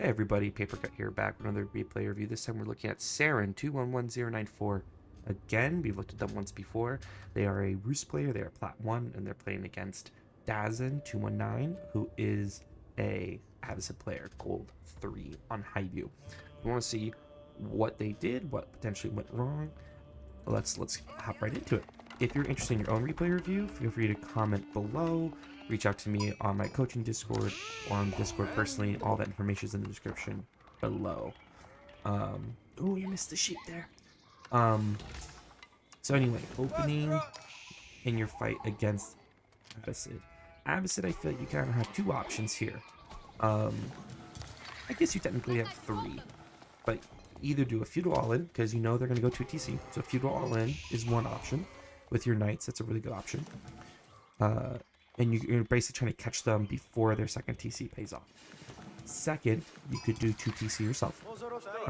Hey everybody, Paper Cut here, back with another replay review. This time we're looking at Saren 211094. Again, we've looked at them once before. They are a Roost player, they are Plat 1, and they're playing against Dazin 219, who is a Abbasid player, Gold 3 on Highview. We want to see what they did, what potentially went wrong. Let's hop right into it. If you're interested in your own replay review, feel free to comment below. Reach out to me on my coaching Discord or on Discord personally. All that information is in the description below. Oh, you missed the sheep there. So anyway, opening in your fight against Abbasid. Abbasid, I feel like you kind of have two options here. I guess you technically have three, but either do a feudal all-in, because you know they're going to go to a TC. So feudal all-in is one option. With your knights, that's a really good option. And you're basically trying to catch them before their second TC pays off. Second, you could do 2 TC yourself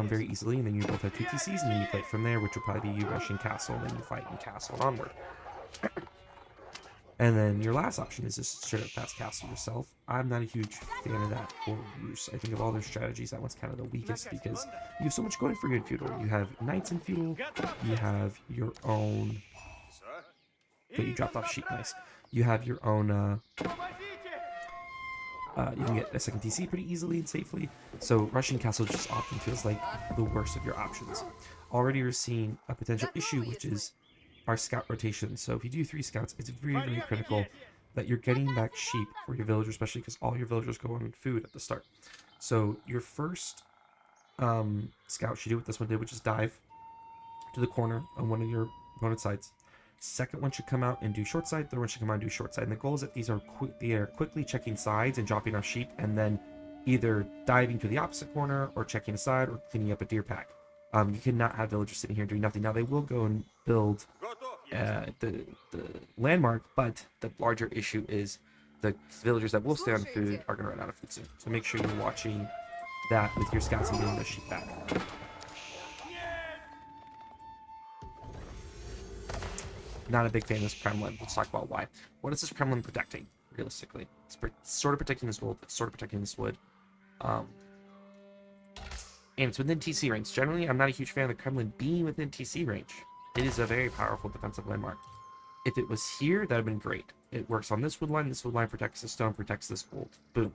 very easily, and then you both have 2 TCs, and then you play from there, which will probably be you rushing castle, and then you fight in castle and onward. And then your last option is just straight up fast castle yourself. I'm not a huge fan of that for Roos. I think of all their strategies, that one's kind of the weakest because you have so much going for you in feudal. You have knights in feudal, you have your own... Okay, you dropped off sheep, nice. You have your own, you can get a second TC pretty easily and safely. So rushing castle just often feels like the worst of your options. Already we're seeing a potential issue, which is our scout rotation. So if you do 3 scouts, it's really, really critical that you're getting back sheep for your villagers, especially because all your villagers go on food at the start. So your first scout should do what this one did, which is dive to the corner on one of your opponent's sides. Second one should come out and do short side. Third one should come out and do short side. And the goal is that these are quickly checking sides and dropping off sheep, and then either diving to the opposite corner or checking a side or cleaning up a deer pack. You cannot have villagers sitting here doing nothing. Now they will go and build the landmark, but the larger issue is the villagers that will stay on food are going to run out of food soon. So make sure you're watching that with your scouts and getting those sheep back. Not a big fan of this Kremlin. Let's talk about why. What is this Kremlin protecting, realistically? It's sort of protecting this gold, but sort of protecting this wood. And it's within TC range. Generally, I'm not a huge fan of the Kremlin being within TC range. It is a very powerful defensive landmark. If it was here, that would have been great. It works on this wood line protects the stone, protects this gold. Boom.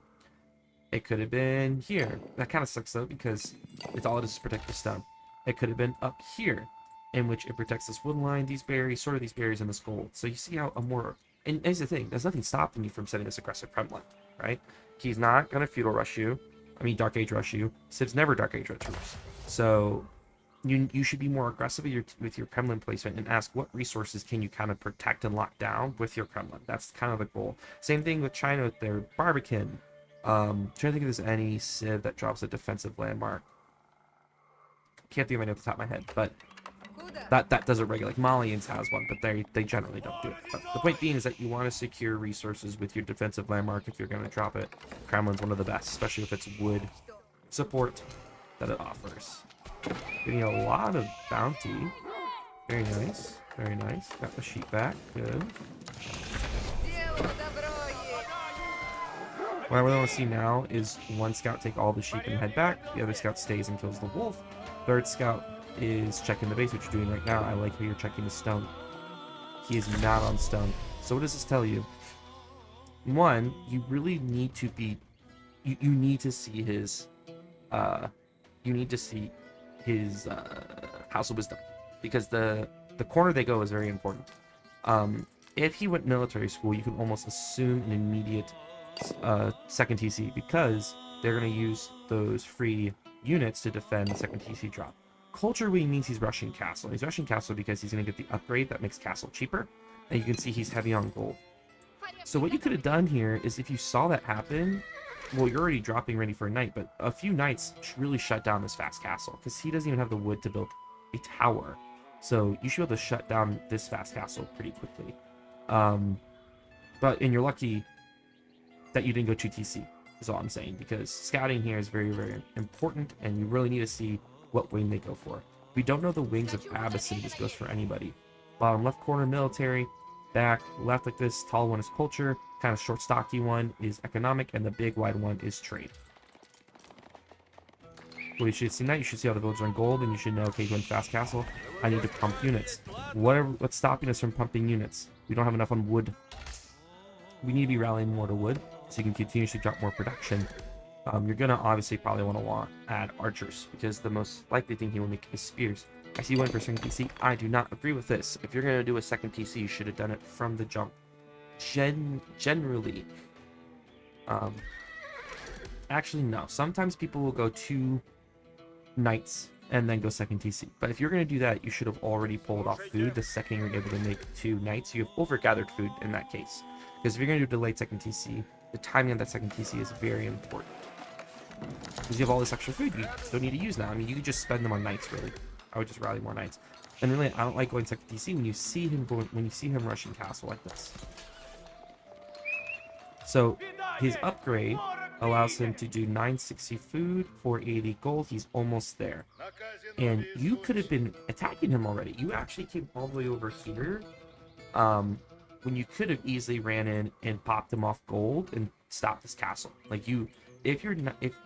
It could have been here. That kind of sucks, though, because it's all it is protect the stone. It could have been up here, in which it protects this wood line, these berries, and this gold. So you see how a more... And here's the thing, there's nothing stopping you from setting this aggressive Kremlin, right? He's not going to feudal rush you. I mean, Dark Age rush you. Civ's never Dark Age troops. So you should be more aggressive with your Kremlin placement and ask what resources can you kind of protect and lock down with your Kremlin. That's kind of the goal. Same thing with China with their Barbican. Trying to think if there's any Civ that drops a defensive landmark. Can't think of any off the top of my head, but... That does it regular. Like Malians has one, but they generally don't do it. But the point being is that you want to secure resources with your defensive landmark if you're going to drop it. Kremlin's one of the best, especially if it's wood support that it offers. Getting a lot of bounty. Very nice. Very nice. Got the sheep back. Good. What I really want to see now is one scout take all the sheep and head back. The other scout stays and kills the wolf. Third scout is checking the base, which you're doing right now. I like how you're checking the stone. He is not on stone. So what does this tell you? One, you really need to be... You need to see his... you need to see his House of Wisdom. Because the corner they go is very important. If he went military school, you can almost assume an immediate second TC, because they're going to use those free units to defend the second TC drop. Culture Wing means he's rushing castle. He's rushing castle because he's going to get the upgrade that makes castle cheaper. And you can see he's heavy on gold. So what you could have done here is, if you saw that happen, well, you're already dropping ready for a knight, but a few knights really shut down this fast castle, because he doesn't even have the wood to build a tower. So you should be able to shut down this fast castle pretty quickly. And you're lucky that you didn't go 2 TC, is all I'm saying, because scouting here is very, very important, and you really need to see what wing they go for. We don't know the wings of Abbasid. This goes for anybody. Bottom left corner, military. Back left like this, tall one is culture. Kind of short, stocky one is economic, and the big wide one is trade. Well, you should see that. You should see all the villagers on gold, and you should know, okay, going fast castle, I need to pump units. What's stopping us from pumping units? We don't have enough on wood. We need to be rallying more to wood, so you can continuously drop more production. You're gonna obviously probably want to add archers, because the most likely thing he will make is spears. I see one for second TC. I do not agree with this. If you're gonna do a second TC, you should have done it from the jump. Generally, actually no. Sometimes people will go 2 knights and then go second TC. But if you're gonna do that, you should have already pulled off food the second you're able to make 2 knights. You have overgathered food in that case, because if you're gonna do delayed second TC, the timing of that second TC is very important. Because you have all this extra food you don't need to use now. I mean, you could just spend them on knights, really. I would just rally more knights. And really, I don't like going second TC when you see him rushing castle like this. So his upgrade allows him to do 960 food, 480 gold. He's almost there. And you could have been attacking him already. You actually came all the way over here, when you could have easily ran in and popped him off gold and stopped this castle. Like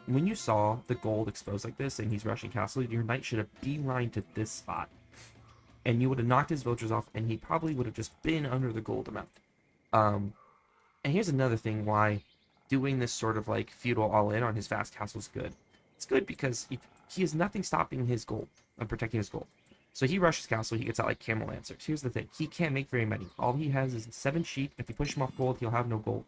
when you saw the gold exposed like this and he's rushing castle, your knight should have beelined to this spot, and you would have knocked his villagers off, and he probably would have just been under the gold amount. And here's another thing why doing this sort of like feudal all-in on his fast castle is good. It's good because he has nothing stopping his gold and protecting his gold. So he rushes castle, he gets out like camel lancers. Here's the thing, he can't make very many. All he has is 7 sheep. If you push him off gold, he'll have no gold.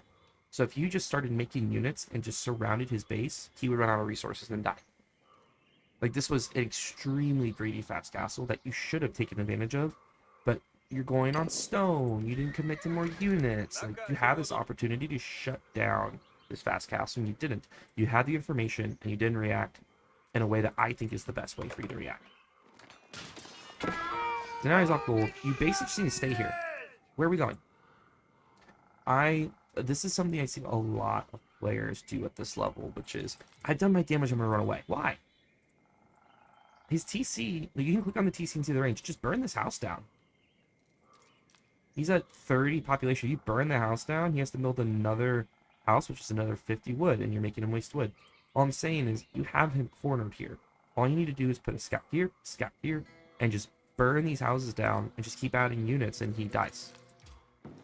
So if you just started making units and just surrounded his base, he would run out of resources and die. Like, this was an extremely greedy fast castle that you should have taken advantage of, but you're going on stone, you didn't commit to more units. Like, you had this opportunity to shut down this fast castle and you didn't. You had the information and you didn't react in a way that I think is the best way for you to react. So now he's off gold. You basically just need to stay here. Where are we going? This is something I see a lot of players do at this level, which is, I've done my damage, I'm gonna run away. Why? His TC, like, you can click on the TC and see the range. Just burn this house down. He's at 30 population. You burn the house down, he has to build another house, which is another 50 wood, and you're making him waste wood. All I'm saying is, you have him cornered here. All you need to do is put a scout here, and just burn these houses down, and just keep adding units, and he dies.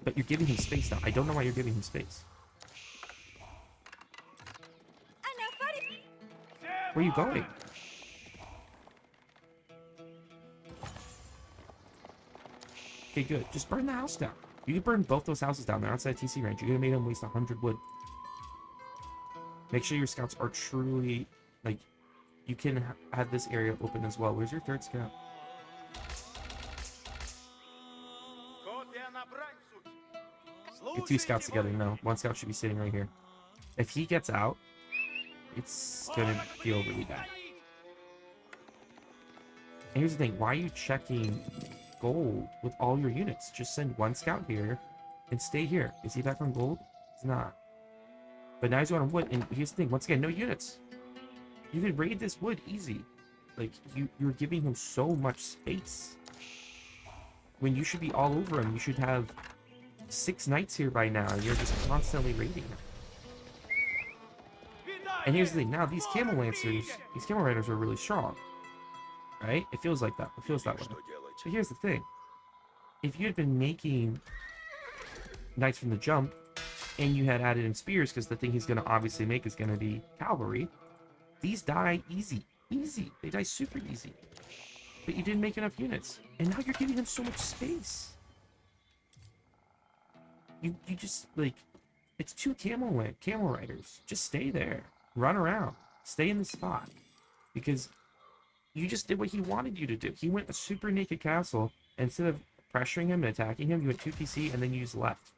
But you're giving him space now. I don't know why you're giving him space. Where are you going? Okay, good. Just burn the house down. You can burn both those houses down. They're outside TC range. You're gonna make him waste 100 wood. Make sure your scouts are truly, like, you can have this area open as well. Where's your 3rd scout? Get 2 scouts together. No, 1 scout should be sitting right here. If he gets out, it's gonna feel really bad. And here's the thing, why are you checking gold with all your units? Just send 1 scout here and stay here. Is he back on gold? He's not. But now he's going on wood, and here's the thing, once again, no units. You can raid this wood easy. Like, you're giving him so much space. When you should be all over him, you should have 6 knights here by now, and you're just constantly raiding him. And here's the thing, now these camel riders are really strong. Right? It feels like that. It feels that way. But here's the thing. If you had been making knights from the jump, and you had added in spears, because the thing he's going to obviously make is going to be cavalry, these die easy. Easy. They die super easy. But you didn't make enough units. And now you're giving him so much space. You just, like, it's 2 camel riders. Just stay there. Run around. Stay in the spot. Because you just did what he wanted you to do. He went a super naked castle. Instead of pressuring him and attacking him, you went 2 PC and then you used left.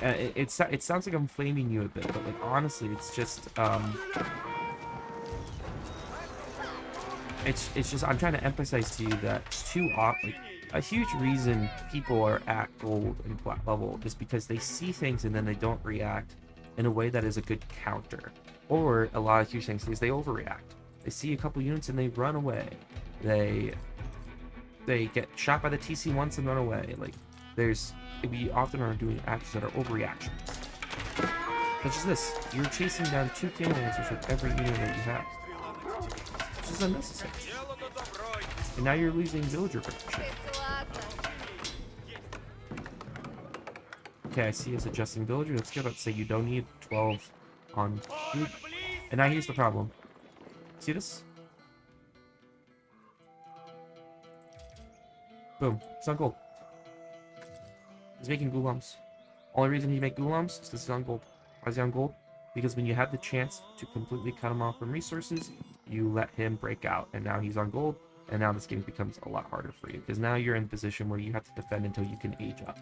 It sounds like I'm flaming you a bit, but, like, honestly, it's just, it's just, I'm trying to emphasize to you that it's too often, like, a huge reason people are at gold and plat level is because they see things and then they don't react in a way that is a good counter. Or a lot of huge things is they overreact. They see a couple units and they run away. They get shot by the TC once and run away. Like, we often are doing actions that are overreactions. Such as this. You're chasing down 2 Camel Lancers with every unit that you have. Which is unnecessary. And now you're losing villager production. Okay, I see us adjusting villager. Let's go. Let's say you don't need 12 on food. And now here's the problem. See this? Boom. It's on gold. He's making gulams. Only reason he make gulams is because he's on gold. Why is he on gold? Because when you had the chance to completely cut him off from resources, you let him break out. And now he's on gold. And now this game becomes a lot harder for you. Because now you're in a position where you have to defend until you can age up.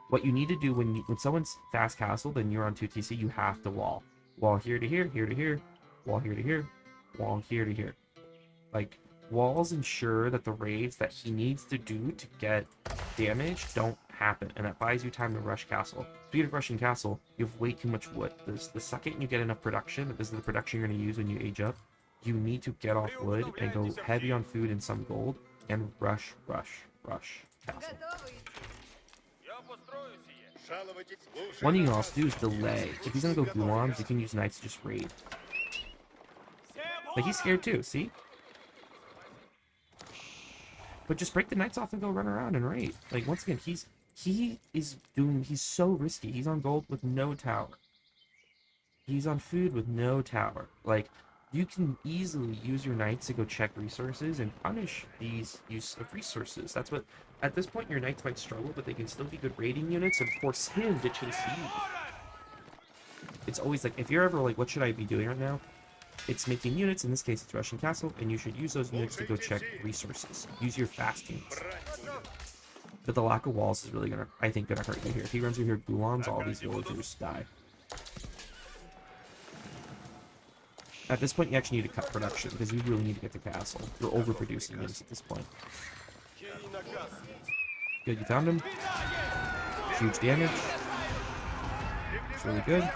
What you need to do when someone's fast castle, then you're on 2TC, you have to wall. Wall here to here, here to here, wall here to here, wall here to here. Like, walls ensure that the raids that he needs to do to get damage don't happen, and that buys you time to rush castle. Speed of rushing castle, you have way too much wood. The second you get enough production, this is the production you're going to use when you age up, you need to get off wood and go heavy on food and some gold, and rush castle. One thing you can also do is delay. If he's gonna go gulams, you can use knights to just raid. Like, he's scared too, see? But just break the knights off and go run around and raid. Like, once again, he's so risky. He's on gold with no tower. He's on food with no tower. Like, you can easily use your knights to go check resources and punish these use of resources. That's what, at this point, your knights might struggle, but they can still be good raiding units and force him to chase you. It's always like, if you're ever like, what should I be doing right now? It's making units, in this case it's rushing castle, and you should use those units to go check resources. Use your fast units. But the lack of walls is really gonna, I think, gonna hurt you here. If he runs through here gulams, all these villagers die. At this point, you actually need to cut production, because you really need to get to castle. You're overproducing units at this point. Good, you found him. Huge damage. It's really good.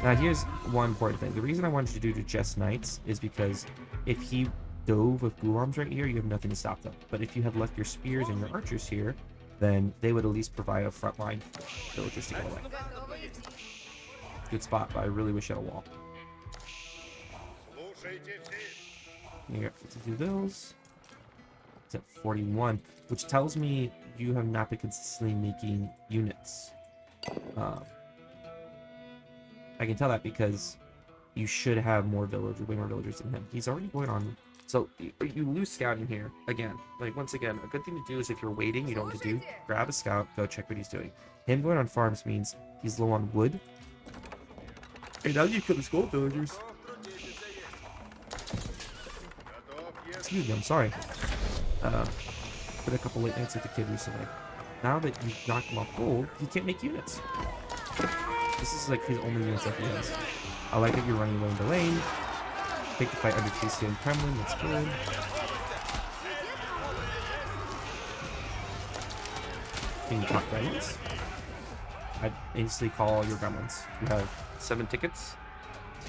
Now, here's one important thing. The reason I wanted you to do just knights is because if he dove with gulams right here, you have nothing to stop them. But if you had left your spears and your archers here, then they would at least provide a front line for villagers to get away. Good spot, but I really wish you had a wall. You got 52 vills. It's at 41, which tells me you have not been consistently making units. I can tell that because you should have more villagers, way more villagers than him. He's already going on. So you lose scouting here again. Like, once again, a good thing to do is if you're waiting, you know what to do. Grab a scout, go check what he's doing. Him going on farms means he's low on wood. And now you kill his gold villagers. Excuse me, I'm sorry. Put a couple late nights with the kid recently. Now that you've knocked him off gold, he can't make units. This is like his only units that he has. I like that you're running away in the lane. Take the fight under TC and Kremlin, that's good. Can you talk gremlins? I'd instantly call your gremlins. You have 7 tickets,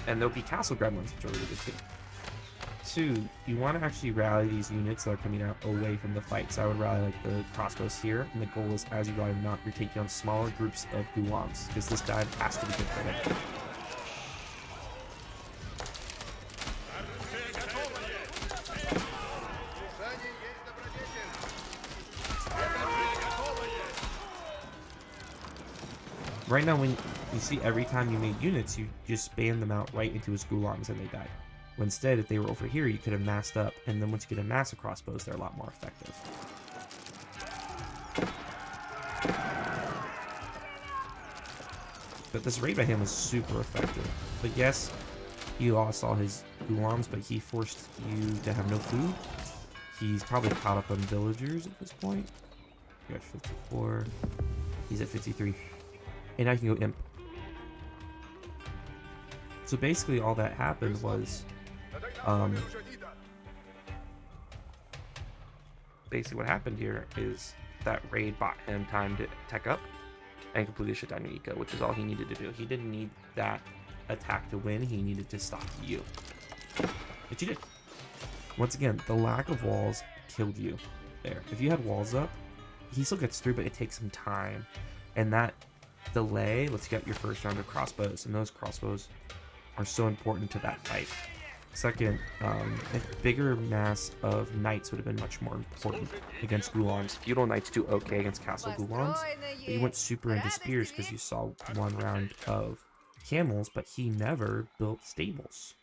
and there'll be castle gremlins, which are really good too. 2, you want to actually rally these units that are coming out away from the fight. So I would rally like the crossbows here, and the goal is as you rally them out, you're taking on smaller groups of gulams, because this dive has to be good for him. Right now, when you see every time you made units, you just spam them out right into his gulams and they die. When instead, if they were over here, you could have massed up, and then once you get a mass of crossbows, they're a lot more effective. But this raid by him was super effective. But yes, he lost all his gulams, but he forced you to have no food. He's probably caught up on villagers at this point. You're at 54. He's at 53. And I can go imp. So basically all that happened was basically what happened here is that raid bought him time to tech up and completely shut down your eco, which is all he needed to do. He didn't need that attack to win, he needed to stop you. But you did. Once again, the lack of walls killed you there. If you had walls up, he still gets through, but it takes some time. And that delay lets you get your first round of crossbows, and those crossbows are so important to that fight. Second, a bigger mass of knights would have been much more important against Gulons. Feudal knights do okay against castle Gulons, but you went super into spears because you saw one round of camels, but he never built stables.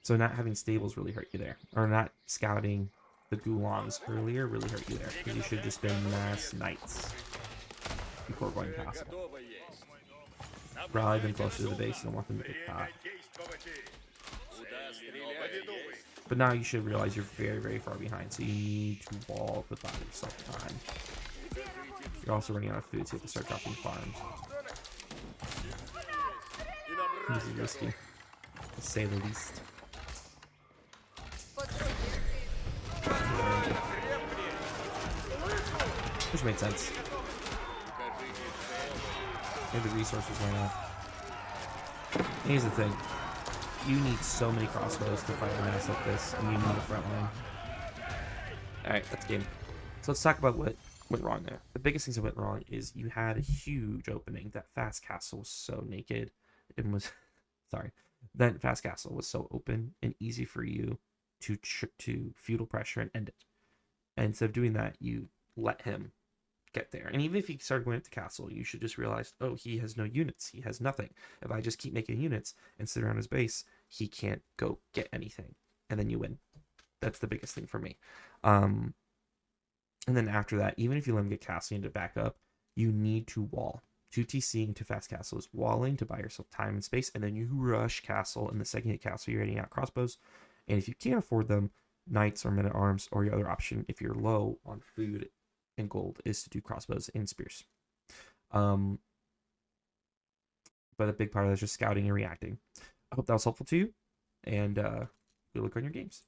So not having stables really hurt you there, or not scouting the Gulons earlier really hurt you there, because you should have just been mass knights before going castle. Rally them closer to the base. You don't want them to get caught. But now you should realize you're very, very far behind, so you need to wall the body yourself time. You're also running out of food, so you have to start dropping farms. This is risky, to say the least. Which made sense. Maybe the resources went out. Here's the thing. You need so many crossbows to fight a mass like this, and you need a front line. Alright, that's game. So let's talk about what went wrong there. The biggest things that went wrong is you had a huge opening. That fast castle was so naked. It was... sorry. That fast castle was so open and easy for you to feudal pressure and end it. And instead of doing that, you let him get there. And even if he started going up the castle, you should just realize, oh, he has no units. He has nothing. If I just keep making units and sit around his base, he can't go get anything. And then you win. That's the biggest thing for me. And then after that, even if you let him get castle and to back up, you need to wall. 2TC into fast castle is walling to buy yourself time and space, and then you rush castle, and the second you hit castle, you're hitting out crossbows. And if you can't afford them, knights or men-at-arms, or your other option, if you're low on food and gold, is to do crossbows and spears. But a big part of that is just scouting and reacting. I hope that was helpful to you, and good luck on your games.